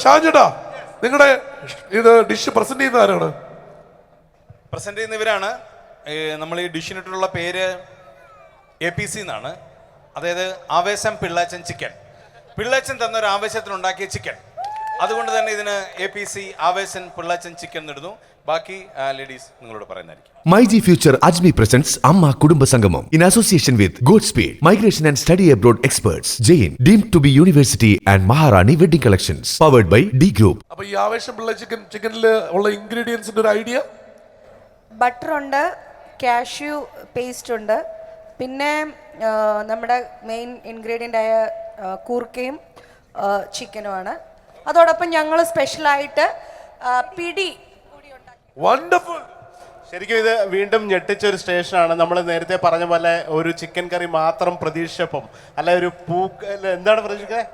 ഷാജേട്ടാ, നിങ്ങളുടെ ഇത് dish present ചെയ്യുന്ന ആരാണ്? പ്രസന്റ് ചെയ്യുന്നവരാണ്. നമ്മൾ ഈ ഡിഷിനിട്ടുള്ള പേര് APC എന്നാണ്. അതായത് ആവേശം പിള്ളാച്ചൻ ചിക്കൻ. പിള്ളാച്ചൻ തന്നൊരു ആവേശത്തിനുണ്ടാക്കിയ ചിക്കൻ. അതുകൊണ്ട് തന്നെ ഇതിന് APC ആവേശൻ പിള്ളാച്ചൻ ചിക്കൻ എന്നിടുന്നു. ബാക്കി ലേഡീസ് നിങ്ങളോട് പറയുന്നതായിരിക്കും. MyG future അജ്മി presence Amma Kudumba Sangamam in association with Godspeed migration and study abroad experts, Jain deemed to be university and Maharani wedding collections, powered by D group. അപ്പൊ ഈ ആവേശം പിള്ള ചിക്കനിൽ ഉള്ള ഇൻഗ്രീഡിയൻസിന്റെ ഒരു ഐഡിയ? ബട്ടർ ഉണ്ട്, കാഷ്യൂ പേസ്റ്റ് ഉണ്ട്, പിന്നെ നമ്മുടെ മെയിൻ ഇൻഗ്രീഡിയൻ്റ് ആയ കൂർക്കയും ചിക്കനുമാണ്. അതോടൊപ്പം ഞങ്ങൾ സ്പെഷ്യലായിട്ട് പിടി. വണ്ടർഫുൾ. ശരിക്കും ഇത് വീണ്ടും ഞെട്ടിച്ചൊരു സ്റ്റേഷനാണ്. നമ്മൾ നേരത്തെ പറഞ്ഞ പോലെ ഒരു ചിക്കൻ കറി മാത്രം പ്രതീക്ഷിച്ചപ്പം അല്ല ഒരു എന്താണ് പ്രതീക്ഷിക്കുന്നത്?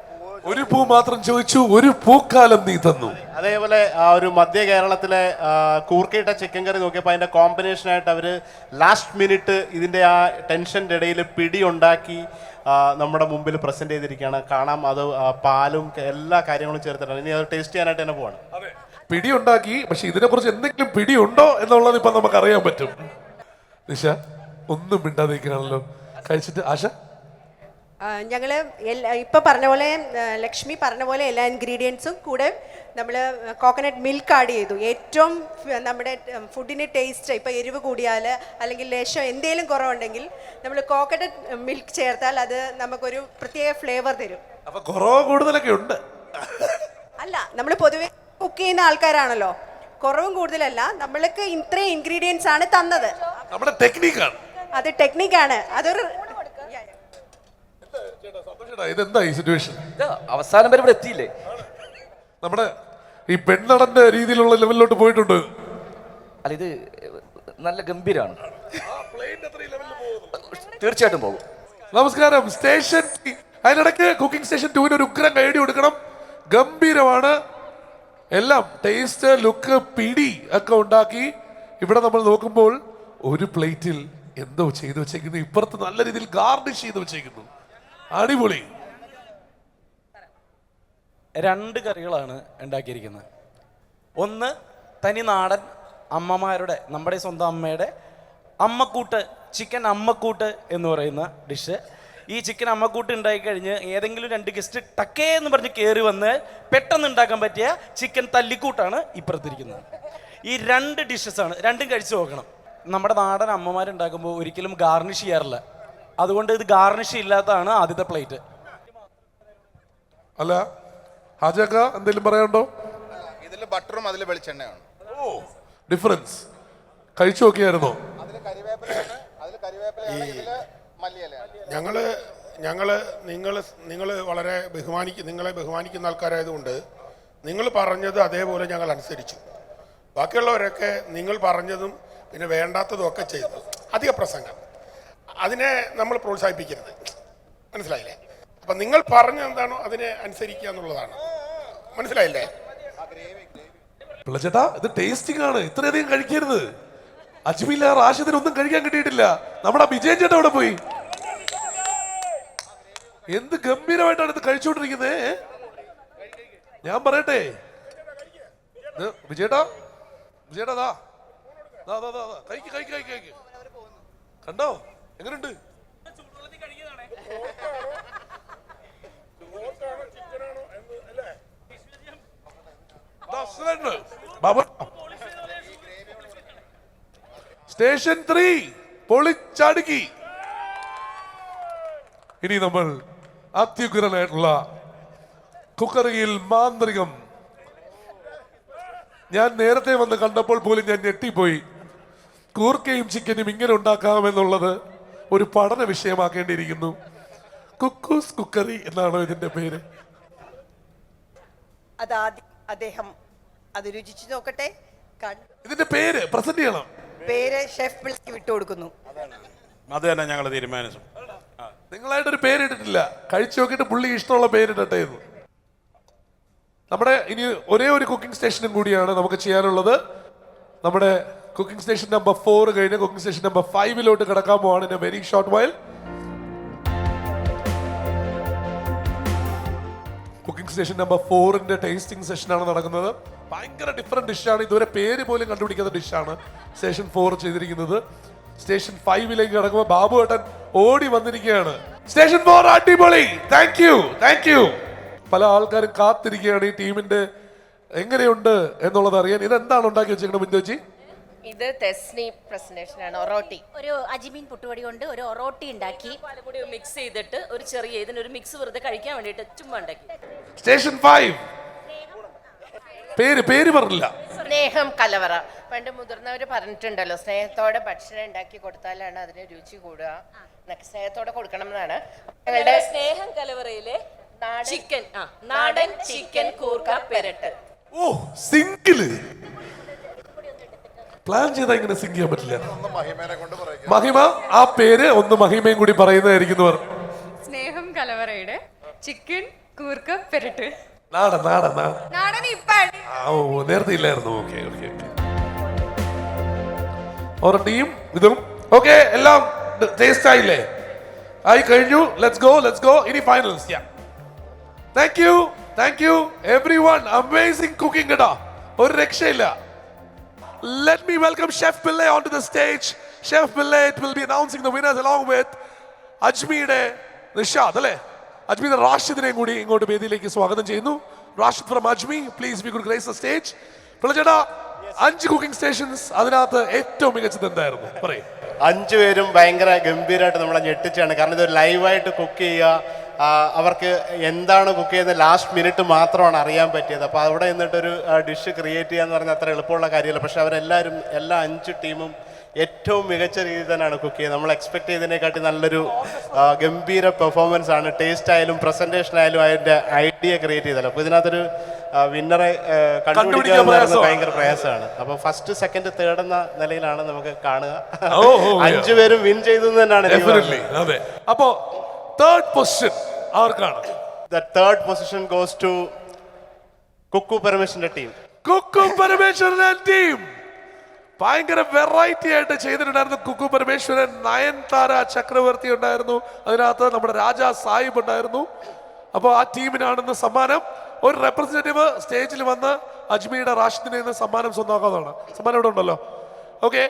ഒരു പൂ മാത്രം ചോദിച്ചു, ഒരു പൂക്കാലം നീ തന്നു. അതേപോലെ ആ ഒരു മധ്യ കേരളത്തിലെ കൂർക്കയിട്ട ചിക്കൻ കറി നോക്കിയപ്പോൾ അതിൻ്റെ കോമ്പിനേഷനായിട്ട് അവർ ലാസ്റ്റ് മിനിറ്റ് ഇതിൻ്റെ ആ ടെൻഷൻ്റെ ഇടയിൽ പിടി ഉണ്ടാക്കി നമ്മുടെ മുമ്പിൽ പ്രസൻറ്റ് ചെയ്തിരിക്കുകയാണ്. കാണാം, അത് പാലും എല്ലാ കാര്യങ്ങളും ചേർത്തിട്ടാണ്. ഇനി അത് ടേസ്റ്റ് ചെയ്യാനായിട്ട് തന്നെ പോവാണ്. പിടി ഉണ്ടാക്കി, പക്ഷെ ഇതിനെ കുറിച്ച് എന്തെങ്കിലും പിടി ഉണ്ടോ എന്നുള്ളത് ഇപ്പൊ നമുക്ക് അറിയാൻ പറ്റും. നിഷ ഒന്നും മിണ്ടാതിരിക്കണല്ലോ. കഴിച്ചിട്ട് ആശ? ഞങ്ങൾ ഇപ്പോൾ പറഞ്ഞ പോലെ ലക്ഷ്മി പറഞ്ഞ പോലെ എല്ലാ ഇൻഗ്രീഡിയൻസും കൂടെ നമ്മൾ കോക്കനട്ട് മിൽക്ക് ആഡ് ചെയ്തു. ഏറ്റവും നമ്മുടെ ഫുഡിന് ടേസ്റ്റ്, ഇപ്പോൾ എരിവ് കൂടിയാൽ അല്ലെങ്കിൽ ലേശം എന്തെങ്കിലും കുറവുണ്ടെങ്കിൽ നമ്മൾ കോക്കനട്ട് മിൽക്ക് ചേർത്താൽ അത് നമുക്കൊരു പ്രത്യേക ഫ്ലേവർ തരും. അപ്പൊ കുറവ് കൂടുതലൊക്കെ ഉണ്ട്. അല്ല, നമ്മൾ പൊതുവെ കുക്ക് ചെയ്യുന്ന ആൾക്കാരാണല്ലോ, കുറവും കൂടുതലല്ല, നമ്മൾക്ക് ഇത്രയും ഇൻഗ്രീഡിയൻസ് ആണ് തന്നത്. നമ്മുടെ ടെക്നിക്കാണ്, അത് ടെക്നിക്കാണ്. അതൊരു ഇതെന്താ ഈ സിറ്റുവേഷൻ? അവസാനം വരെ ഇവിടെ എത്തിയില്ലേ? നമ്മുടെ ഈ പെണ്ണടന്റെ രീതിയിലുള്ള ലെവലിലോട്ട് പോയിട്ടുണ്ട്. അല്ല, ഇത് നല്ല ഗംഭീരാണ്, തീർച്ചയായിട്ടും പോകും. നമസ്കാരം. സ്റ്റേഷൻ അതിനിടയ്ക്ക് കുക്കിംഗ് സ്റ്റേഷൻ 2 ഒരു ഉഗ്രം കൈഡി കൊടുക്കണം. ഗംഭീരമാണ് എല്ലാം. ടേസ്റ്റ്, ലുക്ക്, പിടി ഒക്കെ ഉണ്ടാക്കി. ഇവിടെ നമ്മൾ നോക്കുമ്പോൾ ഒരു പ്ലേറ്റിൽ എന്തോ ചെയ്തു വെച്ചേക്കുന്നു, ഇപ്പുറത്ത് നല്ല രീതിയിൽ ഗാർണിഷ് ചെയ്ത് വെച്ചേക്കുന്നു. അടിപൊളി. 2 കറികളാണ് ഉണ്ടാക്കിയിരിക്കുന്നത്. ഒന്ന് തനി നാടൻ അമ്മമാരുടെ, നമ്മുടെ സ്വന്തം അമ്മയുടെ അമ്മക്കൂട്ട്, ചിക്കൻ അമ്മക്കൂട്ട് എന്ന് പറയുന്ന ഡിഷ്. ഈ ചിക്കൻ അമ്മക്കൂട്ട് ഉണ്ടായിക്കഴിഞ്ഞ് ഏതെങ്കിലും 2 ഗസ്റ്റ് ടക്കേ എന്ന് പറഞ്ഞ് കയറി വന്ന് പെട്ടെന്ന് ഉണ്ടാക്കാൻ പറ്റിയ ചിക്കൻ തല്ലിക്കൂട്ടാണ് ഇപ്പുറത്തിരിക്കുന്നത്. ഈ 2 ഡിഷസാണ്. 2ഉം കഴിച്ചു നോക്കണം. നമ്മുടെ നാടൻ അമ്മമാരുണ്ടാക്കുമ്പോൾ ഒരിക്കലും ഗാർണിഷ് ചെയ്യാറില്ല. അതുകൊണ്ട് ഇത് ഗാർണിഷ് ഇല്ലാത്തതാണ് ആദ്യത്തെ പ്ലേറ്റ്. അല്ല ഹാജക്ക എന്തെങ്കിലും പറയാനുണ്ടോ? ഇതിൽ ബട്ടറും അതിൽ വെളിച്ചെണ്ണയാണ്. ഓ, ഡിഫറൻസ്. കഴിച്ചു നോക്കിയായിരുന്നോ? നിങ്ങൾ വളരെ നിങ്ങളെ ബഹുമാനിക്കുന്ന ആൾക്കാരായതുകൊണ്ട് നിങ്ങൾ പറഞ്ഞത് അതേപോലെ ഞങ്ങൾ അനുസരിച്ചു. ബാക്കിയുള്ളവരൊക്കെ നിങ്ങൾ പറഞ്ഞതും പിന്നെ വേണ്ടാത്തതും ഒക്കെ ചെയ്തു. അധിക പ്രസംഗം അതിനെ നമ്മൾ പ്രോത്സാഹിപ്പിക്കരുത്, മനസ്സിലായില്ലേ? അപ്പം നിങ്ങൾ പറഞ്ഞത് എന്താണോ അതിനെ അനുസരിക്കുക എന്നുള്ളതാണ്, മനസ്സിലായില്ലേ? പിള്ളച്ചേട്ടാ, ഇത് ടേസ്റ്റിംഗ് ആണ്, ഇത്രയധികം കഴിക്കരുത്. അജ്മില്ല റാഷിദിനൊന്നും കഴിക്കാൻ കിട്ടിയിട്ടില്ല. നമ്മുടെ വിജയൻ ചേട്ടാ അവിടെ പോയി. എന്ത് ഗംഭീരമായിട്ടാണ് ഇത് കഴിച്ചുകൊണ്ടിരിക്കുന്നത്. ഞാൻ പറയട്ടെ, വിജയേട്ടാ, വിജയേട്ടാ, കഴിക്ക്. കണ്ടോ എങ്ങനെയുണ്ട്? സ്റ്റേഷൻ 3 പൊളിച്ചടുക്കി. ഇനി നമ്മൾ അത്യുഗ്രനായിട്ടുള്ള കുക്കറിയിൽ മാന്ത്രികം. ഞാൻ നേരത്തെ വന്ന് കണ്ടപ്പോൾ പോലും ഞാൻ ഞെട്ടിപ്പോയി. കൂർക്കയും ചിക്കനും ഇങ്ങനെ ഉണ്ടാക്കാമെന്നുള്ളത് ഒരു പഠന വിഷയമാക്കേണ്ടിയിരിക്കുന്നു. കുക്കൂസ് കുക്കറി എന്നാണോ ഇതിന്റെ പേര്? അതാദ്യം അദ്ദേഹം അത് രുചിച്ചു നോക്കട്ടെ. ഇതിന്റെ പേര് പ്രസന്റ് ചെയ്യണം. പേര് ഷെഫ് പിള്ളയ്ക്ക് വിട്ടുകൊടുക്കുന്നു. അത് തന്നെ ഞങ്ങൾ തീരുമാനിച്ചു. നിങ്ങളായിട്ടൊരു പേരിട്ടിട്ടില്ല. കഴിച്ചു നോക്കിയിട്ട് പുള്ളി ഇഷ്ടമുള്ള പേരിട്ടെ. നമ്മുടെ ഇനി ഒരേ ഒരു കുക്കിംഗ് സ്റ്റേഷനും കൂടിയാണ് നമുക്ക് ചെയ്യാനുള്ളത്. നമ്മുടെ കുക്കിംഗ് സ്റ്റേഷൻ നമ്പർ 4 കഴിഞ്ഞ് കുക്കിംഗ് സ്റ്റേഷൻ നമ്പർ 5 കിടക്കാൻ പോവാണ് in a very short while. Cooking cooking station number 4ന്റെ ടേസ്റ്റിംഗ് സെഷനാണ് നടക്കുന്നത്. ഭയങ്കര ഡിഫറെന്റ് ഡിഷാണ്, ഇതുവരെ പേര് പോലും കണ്ടുപിടിക്കാത്ത ഡിഷാണ് സ്റ്റേഷൻ 4 ചെയ്തിരിക്കുന്നത്. സ്റ്റേഷൻ 5ലേക്ക് കടക്കുമ്പോൾ ബാബു ഏട്ടൻ ഓടി വന്നിരിക്കുകയാണ്. സ്റ്റേഷൻ 4 അടിപൊളി, താങ്ക് യു. പല ആൾക്കാരും കാത്തിരിക്കുകയാണ് ഈ ടീമിന്റെ എങ്ങനെയുണ്ട് എന്നുള്ളത് അറിയാൻ. ഇതെന്താണ് ഉണ്ടാക്കി വെച്ചേക്കുന്നത് ബിന്ദുജി? ഇത് തെസ്നി പ്രസന്റേഷൻ ആണ്. ഒറോട്ടി, ഒരു അജിമീൻ പുട്ടുപൊടി കൊണ്ട് ഒരു ഒറോട്ടി ഉണ്ടാക്കി പാലും കൂടി മിക്സ് ചെയ്തിട്ട് ഒരു ചെറിയ ഇതിനൊരു മിക്സ് വെറുതെ കഴിക്കാൻ വേണ്ടിയിട്ട് ചുമ്മാ ഉണ്ടാക്കി. സ്റ്റേഷൻ 5 പേര് പറഞ്ഞില്ല. സ്നേഹം കലവറ. പണ്ട് മുതിർന്നവർ പറഞ്ഞിട്ടുണ്ടല്ലോ, സ്നേഹത്തോടെ ഭക്ഷണം ഉണ്ടാക്കി കൊടുത്താലാണ് അതിന് രുചി കൂടുക. സ്നേഹത്തോടെ കൊടുക്കണം എന്നാണ്. ഞങ്ങളുടെ സ്നേഹം കലവറയിലെ നാടൻ ചിക്കൻ കൂർക്ക പെരട്ട്. ഓ, സിംഗിള് പ്ലാൻ ചെയ്താൽ ഇങ്ങനെ സിങ്ക് ചെയ്യാൻ പറ്റില്ല. മഹിമ, ആ പേര് ഒന്ന് മഹിമയും കൂടി പറയുന്നതായിരിക്കും. സ്നേഹം കലവറയുടെ ചിക്കൻ കൂർക്ക പെരട്ട്. നാടൻ ഓ, നേരത്തെ ഇല്ലായിരുന്നു. ഓരോ ഇതും ഓക്കെ, എല്ലാം ടേസ്റ്റ് ആയില്ലേ? ആയി കഴിഞ്ഞു. Let's go. ഇനി finals. Thank you everyone. Amazing cooking കേട്ടോ, ഒരു രക്ഷയില്ല. Let me welcome Chef Pillai onto the stage. Chef Pillai will be announcing the winners along with Ajmeede Nishad, alle? Ajmeede Rashidine കൂടി ഇങ്ങോട്ട് വേദിയിലേക്ക് സ്വാഗതം ചെയ്യുന്നു. Rashid from Ajmi, please we could grace the stage. പിള്ളച്ചേട്ടാ, 5 cooking stations, അതിനകത്ത് ഏറ്റവും മികച്ചത് എന്തായിരുന്നു പറയും? 5 പേരും ഭയങ്കര ഗംഭീരമായിട്ട് നമ്മളെ ഞെട്ടിച്ചാണ്. കാരണം ഇതൊരു ലൈവായിട്ട് കുക്ക് ചെയ്യുക, അവർക്ക് എന്താണ് കുക്ക് ചെയ്യുന്നത് ലാസ്റ്റ് മിനിറ്റ് മാത്രമാണ് അറിയാൻ പറ്റിയത്. അപ്പോൾ അവിടെ നിന്നിട്ടൊരു ഡിഷ് ക്രിയേറ്റ് ചെയ്യുക എന്ന് പറഞ്ഞാൽ അത്ര എളുപ്പമുള്ള കാര്യമല്ല. പക്ഷെ അവരെല്ലാവരും, എല്ലാ 5 ടീമും ഏറ്റവും മികച്ച രീതിയിൽ തന്നെയാണ് കുക്ക് ചെയ്യുന്നത്. നമ്മൾ എക്സ്പെക്ട് ചെയ്തതിനെക്കാട്ടി നല്ലൊരു ഗംഭീര പെർഫോമൻസ് ആണ്. ടേസ്റ്റ് ആയാലും പ്രസന്റേഷൻ ആയാലും അതിൻ്റെ ഐഡിയ ക്രിയേറ്റ് ചെയ്തല്ലോ. അപ്പോൾ ഇതിനകത്തൊരു വിന്നറെ കണ്ടുപിടിക്കുക ഭയങ്കര പ്രയാസമാണ്. അപ്പോൾ ഫസ്റ്റ്, സെക്കൻഡ്, തേർഡ് എന്ന നിലയിലാണ് നമുക്ക് കാണുക. 5 പേരും വിൻ ചെയ്തു തന്നെയാണ്. അപ്പോ തേർഡ് പൊസിഷൻ ആർക്കാണ്? The third position goes to Kukku പരമേശ്വരന്റെ ടീം. ഭയങ്കര വെറൈറ്റി ആയിട്ട് ചെയ്തിട്ടുണ്ടായിരുന്നു കുക്കു പരമേശ്വരൻ. നയൻതാര ചക്രവർത്തി ഉണ്ടായിരുന്നു, അതിനകത്ത് നമ്മുടെ രാജാ സാഹിബ് ഉണ്ടായിരുന്നു. അപ്പോൾ ആ ടീമിനാണെന്ന് സമ്മാനം. ഒരു റെപ്രസെന്റേറ്റീവ് സ്റ്റേജിൽ വന്ന് അജ്മീയുടെ റാഷിദിനെ നിന്ന് സമ്മാനം സ്വന്തമാക്കാവുന്നതാണ്. സമ്മാനം ഇവിടെ ഉണ്ടല്ലോ. ഓക്കെ,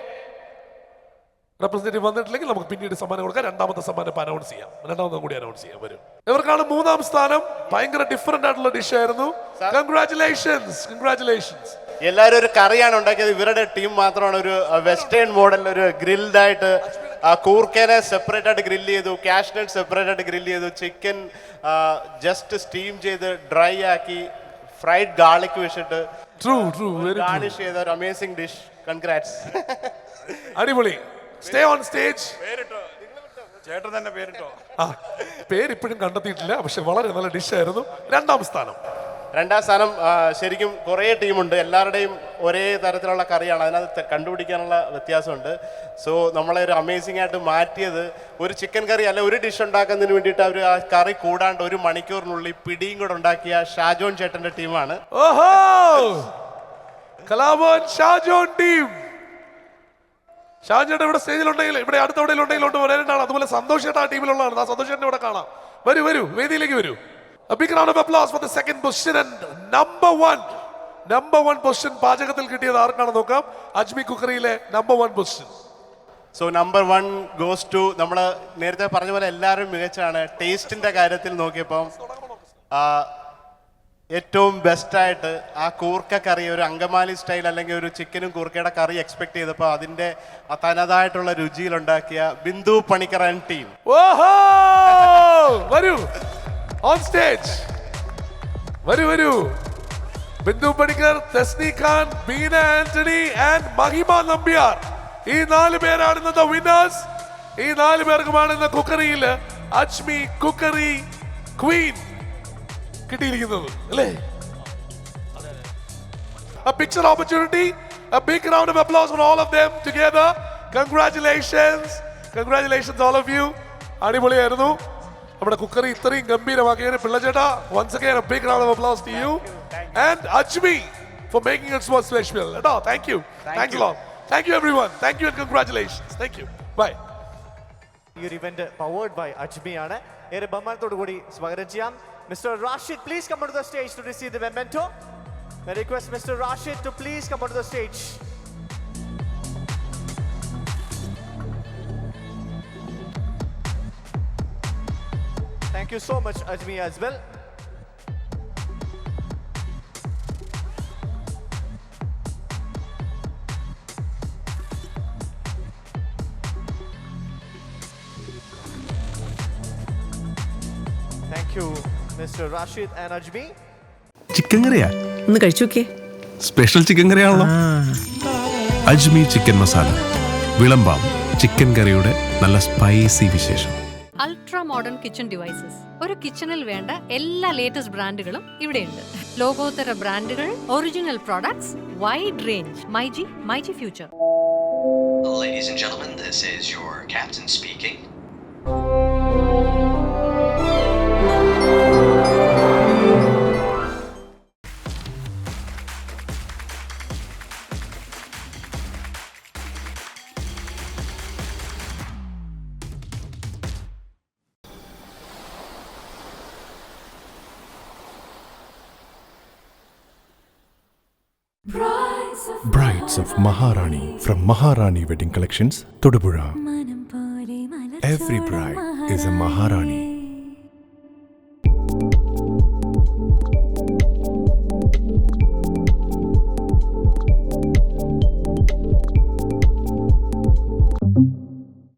റെപ്രസെന്റേറ്റീവ് വന്നിട്ടില്ലെങ്കിൽ നമുക്ക് പിന്നീട് സമ്മാനം കൊടുക്കാം. രണ്ടാമത്തെ സമ്മാനം അനൗൺസ് ചെയ്യാം, കൂടി അനൗൺസ് ചെയ്യാൻ വരും. ഇവർക്കാണ് 3ാം സ്ഥാനം. ഭയങ്കര ഡിഫറെന്റ് ആയിട്ടുള്ള ഡിഷ് ആയിരുന്നു. കൺഗ്രാറ്റുലേഷൻസ്. എല്ലാവരും ഒരു കറിയാണ് ഉണ്ടാക്കിയത്. ഇവരുടെ ടീം മാത്രമാണ് ഒരു വെസ്റ്റേൺ മോഡലിൽ ഒരു ഗ്രിൽഡ് ആയിട്ട് കൂർക്കേനെ സെപ്പറേറ്റ് ആയിട്ട് ഗ്രില്ല് ചെയ്തു, കാഷ്നട്ട് സെപ്പറേറ്റ് ആയിട്ട് ഗ്രില്ല് ചെയ്തു, ചിക്കൻ ജസ്റ്റ് സ്റ്റീം ചെയ്ത് ഡ്രൈ ആക്കി ഫ്രൈഡ് ഗാർലിക് വെച്ചിട്ട് ഗാർണിഷ് ചെയ്ത ഒരു അമേസിംഗ് ഡിഷ്. കൺഗ്രാറ്റ്സ്. അടിപൊളി. Stay on stage. ചേട്ടൻ തന്നെ പേരിട്ടോ? പേര് ഇപ്പോഴും കണ്ടെത്തിയിട്ടില്ല, പക്ഷെ വളരെ നല്ല ഡിഷായിരുന്നു. 2ാം സ്ഥാനം ശരിക്കും കുറേ ടീമുണ്ട്, എല്ലാവരുടെയും ഒരേ തരത്തിലുള്ള കറിയാണ്. അതിനകത്ത് കണ്ടുപിടിക്കാനുള്ള വ്യത്യാസമുണ്ട്. സോ നമ്മളെ ഒരു അമേസിംഗ് ആയിട്ട് മാറ്റിയത് ഒരു ചിക്കൻ കറി അല്ല, ഒരു ഡിഷ് ഉണ്ടാക്കുന്നതിന് വേണ്ടിയിട്ട് അവർ ആ കറി കൂടാണ്ട് 1 മണിക്കൂറിനുള്ളിൽ പിടിയും കൂടെ ഉണ്ടാക്കിയ ഷാജോൺ ചേട്ടന്റെ ടീമാണ്. ഓഹോ, കലാഭവൻ ഷാജോൺ ടീം. ഷാജോൺ ഇവിടെ സ്റ്റേജിലുണ്ടെങ്കിൽ, ഇവിടെ അടുത്തെവിടെയുണ്ടെങ്കിലും വരേണ്ടതാണ്. അതുപോലെ സന്തോഷ് ചേട്ടൻ ആ ടീമിലുള്ളതാണ്. ആ സന്തോഷ് ചേട്ടൻ ഇവിടെ കാണാം. വരൂ, വേദിയിലേക്ക് വരൂ. A big round of applause for the second position and number one position പാചകത്തിൽ കിട്ടിയത് ആർക്കാണ് നോക്കാം. അജ്മി കുക്കറിയിലെ number 1 position. So number 1 goes to, നമ്മൾ നേരത്തെ പറഞ്ഞ പോലെ എല്ലാവരും മികച്ചാണ്. ടേസ്റ്റിന്റെ കാര്യത്തിൽ നോക്കിയപ്പം ഏറ്റവും ബെസ്റ്റായിട്ട് ആ കൂർക്ക കറി, ഒരു അങ്കമാലി സ്റ്റൈൽ അല്ലെങ്കിൽ ഒരു ചിക്കനും കൂർക്കയുടെ കറി എക്സ്പെക്ട് ചെയ്തപ്പോൾ അതിൻ്റെ തനതായിട്ടുള്ള രുചിയിലുണ്ടാക്കിയ ബിന്ദു പണിക്കർ ആൻഡ് ടീം. ഓഹോ, വരൂ ഓൺ സ്റ്റേജ്. വരൂ. ബിന്ദു പണിക്കർ, തെസ്നി ഖാൻ, ബീന ആന്റണി ആൻഡ് മഹിമ നമ്പ്യാർ. ഈ 4 പേരാണ് ഇന്നത്തെ വിന്നേഴ്സ്. ഈ 4 പേർക്കുമാണ് ഇന്ന് കുക്കറിയിൽ അജ്മി കുക്കറി ക്വീൻ കിട്ടിയിരിക്കുന്നത് അല്ലേ? A picture opportunity, a big round of applause for all of them together. Congratulations all of you. അടിപൊളിയായിരുന്നു. നമ്മുടെ കുക്കറി ഇത്രയും ഗംഭീരമാക്കിയതിന് പിള്ളച്ചേട്ടാ, once again a big round of applause to you and Ajmi for making it so special. Thank you. Thanks a lot. Thank you everyone. Thank you and congratulations. Thank you. Bye. ഈ ഒരു event powered by അജ്മി ആണ്. ഏറെ ബഹുമാനത്തോടു കൂടി സ്വാഗതം ചെയ്യാം Mr. Rashid, please come onto the stage to receive the memento. I request Mr. Rashid to please come onto the stage. Thank you so much, Ajmi, as well. Thank you, Mr. Rashid and Ajmi. Chicken കറിയാ ഒന്ന് കഴിച്ചു നോക്കിയേ. Special chicken കറിയാണല്ലോ. Ajmi chicken masala, വിളമ്പാം ചിക്കൻ കറിയുടെ നല്ല spicy വിശേഷം. Ultra modern kitchen devices. ഒരു കിച്ചണിൽ വേണ്ട എല്ലാ ലേറ്റസ്റ്റ് ബ്രാൻഡുകളും ഇവിടെയുണ്ട്. ലോകോത്തര ബ്രാൻഡുകൾ, original products, wide range. MyG future. Ladies and gentlemen, this is your captain speaking. Brides of Maharani from Maharani Wedding Collections, Todupuzha. Every bride is a Maharani.